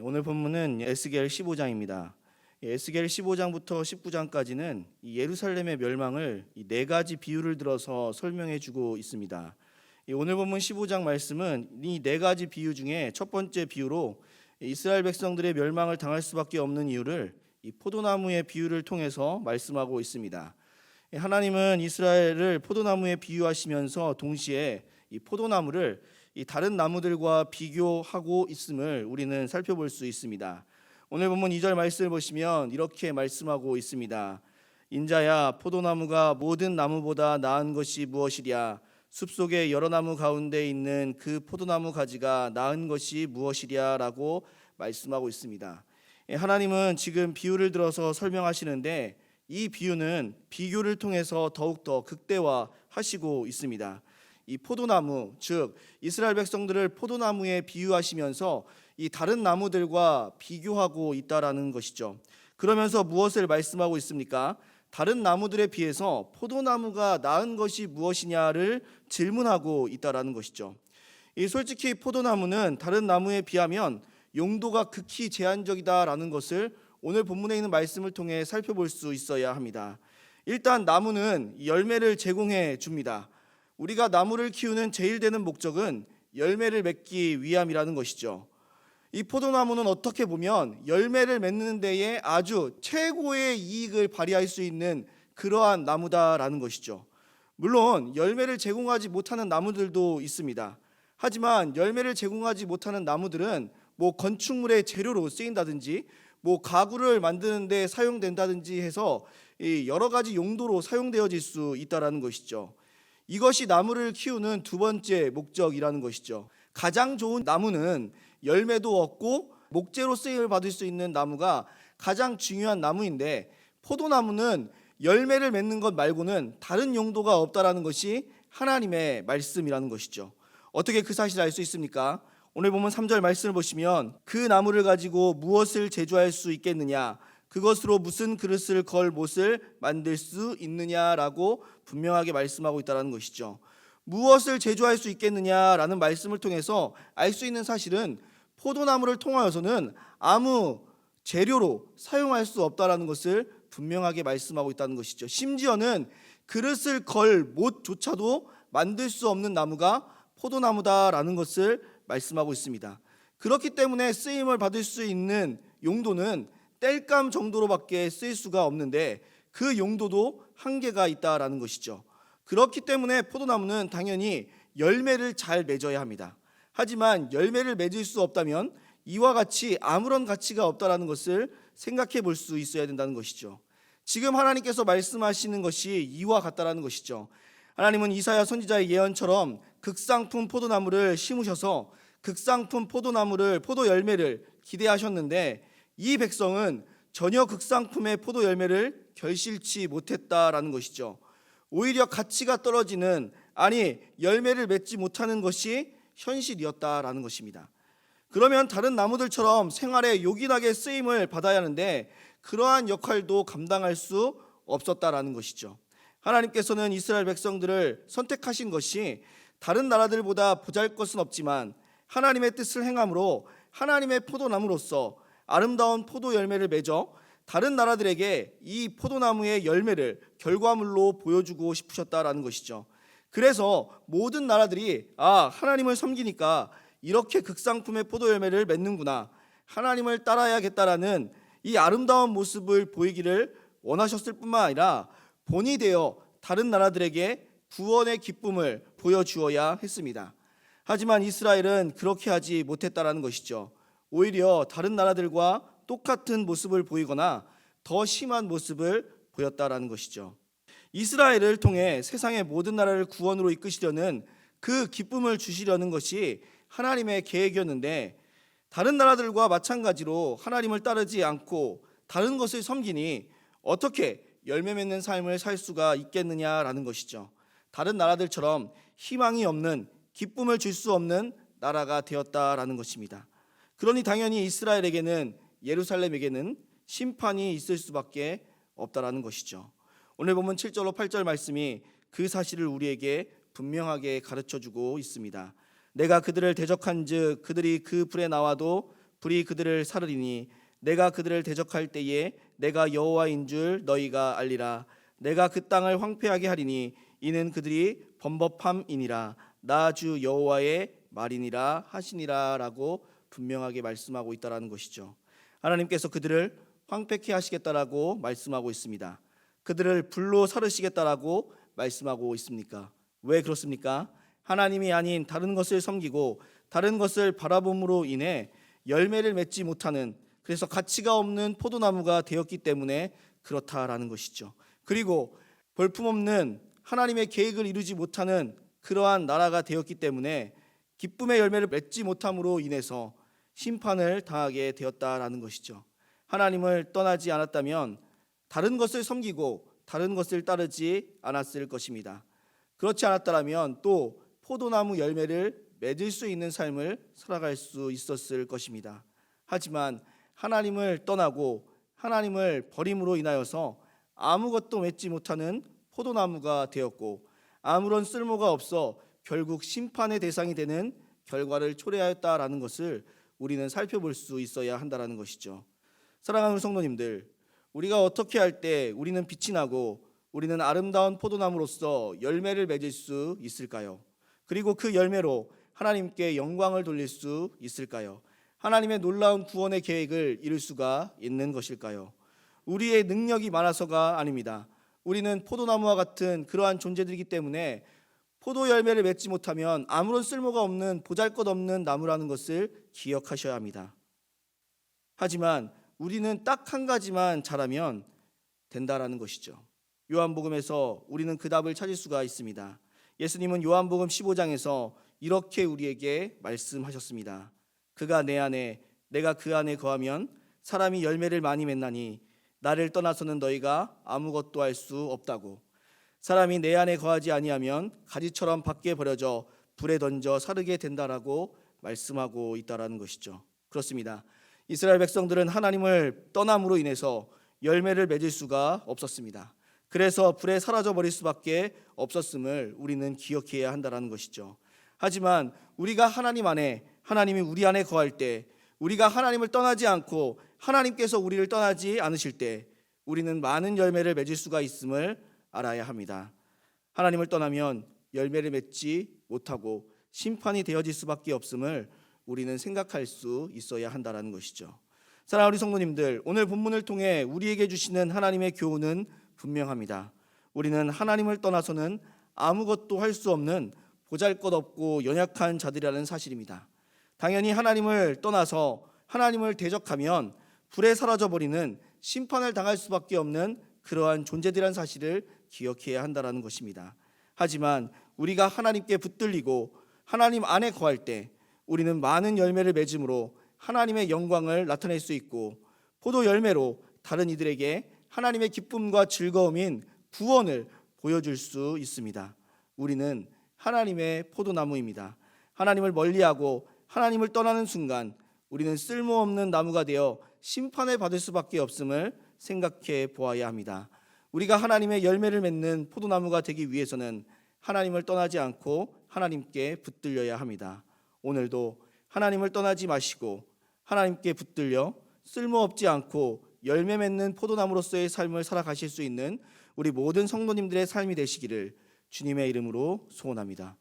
오늘 본문은 에스겔 15장입니다. 에스겔 15장부터 19장까지는 예루살렘의 멸망을 네 가지 비유를 들어서 설명해 주고 있습니다. 오늘 본문 15장 말씀은 이 네 가지 비유 중에 첫 번째 비유로 이스라엘 백성들의 멸망을 당할 수밖에 없는 이유를 이 포도나무의 비유를 통해서 말씀하고 있습니다. 하나님은 이스라엘을 포도나무에 비유하시면서 동시에 이 포도나무를 이 다른 나무들과 비교하고 있음을 우리는 살펴볼 수 있습니다. 오늘 본문 2절 말씀을 보시면 이렇게 말씀하고 있습니다. 인자야, 포도나무가 모든 나무보다 나은 것이 무엇이랴? 숲속의 여러 나무 가운데 있는 그 포도나무 가지가 나은 것이 무엇이랴? 라고 말씀하고 있습니다. 하나님은 지금 비유를 들어서 설명하시는데 이 비유는 비교를 통해서 더욱더 극대화하시고 있습니다. 이 포도나무, 즉 이스라엘 백성들을 포도나무에 비유하시면서 이 다른 나무들과 비교하고 있다라는 것이죠. 그러면서 무엇을 말씀하고 있습니까? 다른 나무들에 비해서 포도나무가 나은 것이 무엇이냐를 질문하고 있다라는 것이죠. 솔직히 포도나무는 다른 나무에 비하면 용도가 극히 제한적이다라는 것을 오늘 본문에 있는 말씀을 통해 살펴볼 수 있어야 합니다. 일단 나무는 열매를 제공해 줍니다. 우리가 나무를 키우는 제일 되는 목적은 열매를 맺기 위함이라는 것이죠. 이 포도나무는 어떻게 보면 열매를 맺는 데에 아주 최고의 이익을 발휘할 수 있는 그러한 나무다라는 것이죠. 물론 열매를 제공하지 못하는 나무들도 있습니다. 하지만 열매를 제공하지 못하는 나무들은 건축물의 재료로 쓰인다든지 가구를 만드는 데 사용된다든지 해서 여러 가지 용도로 사용되어질 수 있다라는 것이죠. 이것이 나무를 키우는 두 번째 목적이라는 것이죠. 가장 좋은 나무는 열매도 얻고 목재로 쓰임을 받을 수 있는 나무가 가장 중요한 나무인데, 포도나무는 열매를 맺는 것 말고는 다른 용도가 없다라는 것이 하나님의 말씀이라는 것이죠. 어떻게 그 사실을 알 수 있습니까? 오늘 보면 3절 말씀을 보시면 그 나무를 가지고 무엇을 제조할 수 있겠느냐, 그것으로 무슨 그릇을 걸 못을 만들 수 있느냐라고 분명하게 말씀하고 있다는 것이죠. 무엇을 제조할 수 있겠느냐라는 말씀을 통해서 알 수 있는 사실은 포도나무를 통하여서는 아무 재료로 사용할 수 없다라는 것을 분명하게 말씀하고 있다는 것이죠. 심지어는 그릇을 걸 못조차도 만들 수 없는 나무가 포도나무다라는 것을 말씀하고 있습니다. 그렇기 때문에 쓰임을 받을 수 있는 용도는 땔감 정도로밖에 쓰일 수가 없는데 그 용도도 한계가 있다라는 것이죠. 그렇기 때문에 포도나무는 당연히 열매를 잘 맺어야 합니다. 하지만 열매를 맺을 수 없다면 이와 같이 아무런 가치가 없다라는 것을 생각해 볼 수 있어야 된다는 것이죠. 지금 하나님께서 말씀하시는 것이 이와 같다라는 것이죠. 하나님은 이사야 선지자의 예언처럼 극상품 포도나무를 심으셔서 극상품 포도 열매를 기대하셨는데 이 백성은 전혀 극상품의 포도 열매를 결실치 못했다라는 것이죠. 오히려 가치가 떨어지는, 열매를 맺지 못하는 것이 현실이었다라는 것입니다. 그러면 다른 나무들처럼 생활에 요긴하게 쓰임을 받아야 하는데 그러한 역할도 감당할 수 없었다라는 것이죠. 하나님께서는 이스라엘 백성들을 선택하신 것이 다른 나라들보다 보잘것은 없지만 하나님의 뜻을 행함으로 하나님의 포도나무로서 아름다운 포도 열매를 맺어 다른 나라들에게 이 포도나무의 열매를 결과물로 보여주고 싶으셨다라는 것이죠. 그래서 모든 나라들이 하나님을 섬기니까 이렇게 극상품의 포도 열매를 맺는구나, 하나님을 따라야겠다라는 이 아름다운 모습을 보이기를 원하셨을 뿐만 아니라 본이 되어 다른 나라들에게 구원의 기쁨을 보여주어야 했습니다. 하지만 이스라엘은 그렇게 하지 못했다라는 것이죠. 오히려 다른 나라들과 똑같은 모습을 보이거나 더 심한 모습을 보였다라는 것이죠. 이스라엘을 통해 세상의 모든 나라를 구원으로 이끄시려는 그 기쁨을 주시려는 것이 하나님의 계획이었는데 다른 나라들과 마찬가지로 하나님을 따르지 않고 다른 것을 섬기니 어떻게 열매 맺는 삶을 살 수가 있겠느냐라는 것이죠. 다른 나라들처럼 희망이 없는, 기쁨을 줄 수 없는 나라가 되었다라는 것입니다. 그러니 당연히 이스라엘에게는, 예루살렘에게는 심판이 있을 수밖에 없다라는 것이죠. 오늘 보면 7절로 8절 말씀이 그 사실을 우리에게 분명하게 가르쳐주고 있습니다. 내가 그들을 대적한즉 그들이 그 불에 나와도 불이 그들을 사르리니 내가 그들을 대적할 때에 내가 여호와인 줄 너희가 알리라. 내가 그 땅을 황폐하게 하리니 이는 그들이 범법함이니라. 나 주 여호와의 말이니라 하시니라라고 분명하게 말씀하고 있다라는 것이죠. 하나님께서 그들을 황폐케 하시겠다라고 말씀하고 있습니다. 그들을 불로 사르시겠다라고 말씀하고 있습니까? 왜 그렇습니까? 하나님이 아닌 다른 것을 섬기고 다른 것을 바라봄으로 인해 열매를 맺지 못하는, 그래서 가치가 없는 포도나무가 되었기 때문에 그렇다라는 것이죠. 그리고 볼품없는 하나님의 계획을 이루지 못하는 그러한 나라가 되었기 때문에 기쁨의 열매를 맺지 못함으로 인해서 심판을 당하게 되었다라는 것이죠. 하나님을 떠나지 않았다면 다른 것을 섬기고 다른 것을 따르지 않았을 것입니다. 그렇지 않았다면 또 포도나무 열매를 맺을 수 있는 삶을 살아갈 수 있었을 것입니다. 하지만 하나님을 떠나고 하나님을 버림으로 인하여서 아무것도 맺지 못하는 포도나무가 되었고 아무런 쓸모가 없어 결국 심판의 대상이 되는 결과를 초래하였다라는 것을 우리는 살펴볼 수 있어야 한다라는 것이죠. 사랑하는 성도님들, 우리가 어떻게 할 때 우리는 빛이 나고 우리는 아름다운 포도나무로서 열매를 맺을 수 있을까요? 그리고 그 열매로 하나님께 영광을 돌릴 수 있을까요? 하나님의 놀라운 구원의 계획을 이룰 수가 있는 것일까요? 우리의 능력이 많아서가 아닙니다. 우리는 포도나무와 같은 그러한 존재들이기 때문에 포도 열매를 맺지 못하면 아무런 쓸모가 없는 보잘것없는 나무라는 것을 기억하셔야 합니다. 하지만 우리는 딱 한 가지만 잘하면 된다라는 것이죠. 요한복음에서 우리는 그 답을 찾을 수가 있습니다. 예수님은 요한복음 15장에서 이렇게 우리에게 말씀하셨습니다. 그가 내 안에 내가 그 안에 거하면 사람이 열매를 많이 맺나니 나를 떠나서는 너희가 아무것도 할 수 없다고. 사람이 내 안에 거하지 아니하면 가지처럼 밖에 버려져 불에 던져 사르게 된다라고 말씀하고 있다라는 것이죠. 그렇습니다. 이스라엘 백성들은 하나님을 떠남으로 인해서 열매를 맺을 수가 없었습니다. 그래서 불에 사라져 버릴 수밖에 없었음을 우리는 기억해야 한다라는 것이죠. 하지만 우리가 하나님 안에, 하나님이 우리 안에 거할 때, 우리가 하나님을 떠나지 않고 하나님께서 우리를 떠나지 않으실 때 우리는 많은 열매를 맺을 수가 있음을 알아야 합니다. 하나님을 떠나면 열매를 맺지 못하고 심판이 되어질 수밖에 없음을 우리는 생각할 수 있어야 한다는 것이죠. 사랑하는 우리 성도님들, 오늘 본문을 통해 우리에게 주시는 하나님의 교훈은 분명합니다. 우리는 하나님을 떠나서는 아무것도 할 수 없는 보잘것없고 연약한 자들이라는 사실입니다. 당연히 하나님을 떠나서 하나님을 대적하면 불에 사라져버리는 심판을 당할 수밖에 없는 그러한 존재들이라는 사실을 기억해야 한다는 것입니다. 하지만 우리가 하나님께 붙들리고 하나님 안에 거할 때 우리는 많은 열매를 맺음으로 하나님의 영광을 나타낼 수 있고 포도 열매로 다른 이들에게 하나님의 기쁨과 즐거움인 구원을 보여줄 수 있습니다. 우리는 하나님의 포도나무입니다. 하나님을 멀리하고 하나님을 떠나는 순간 우리는 쓸모없는 나무가 되어 심판을 받을 수밖에 없음을 생각해 보아야 합니다. 우리가 하나님의 열매를 맺는 포도나무가 되기 위해서는 하나님을 떠나지 않고 하나님께 붙들려야 합니다. 오늘도 하나님을 떠나지 마시고 하나님께 붙들려 쓸모없지 않고 열매 맺는 포도나무로서의 삶을 살아가실 수 있는 우리 모든 성도님들의 삶이 되시기를 주님의 이름으로 소원합니다.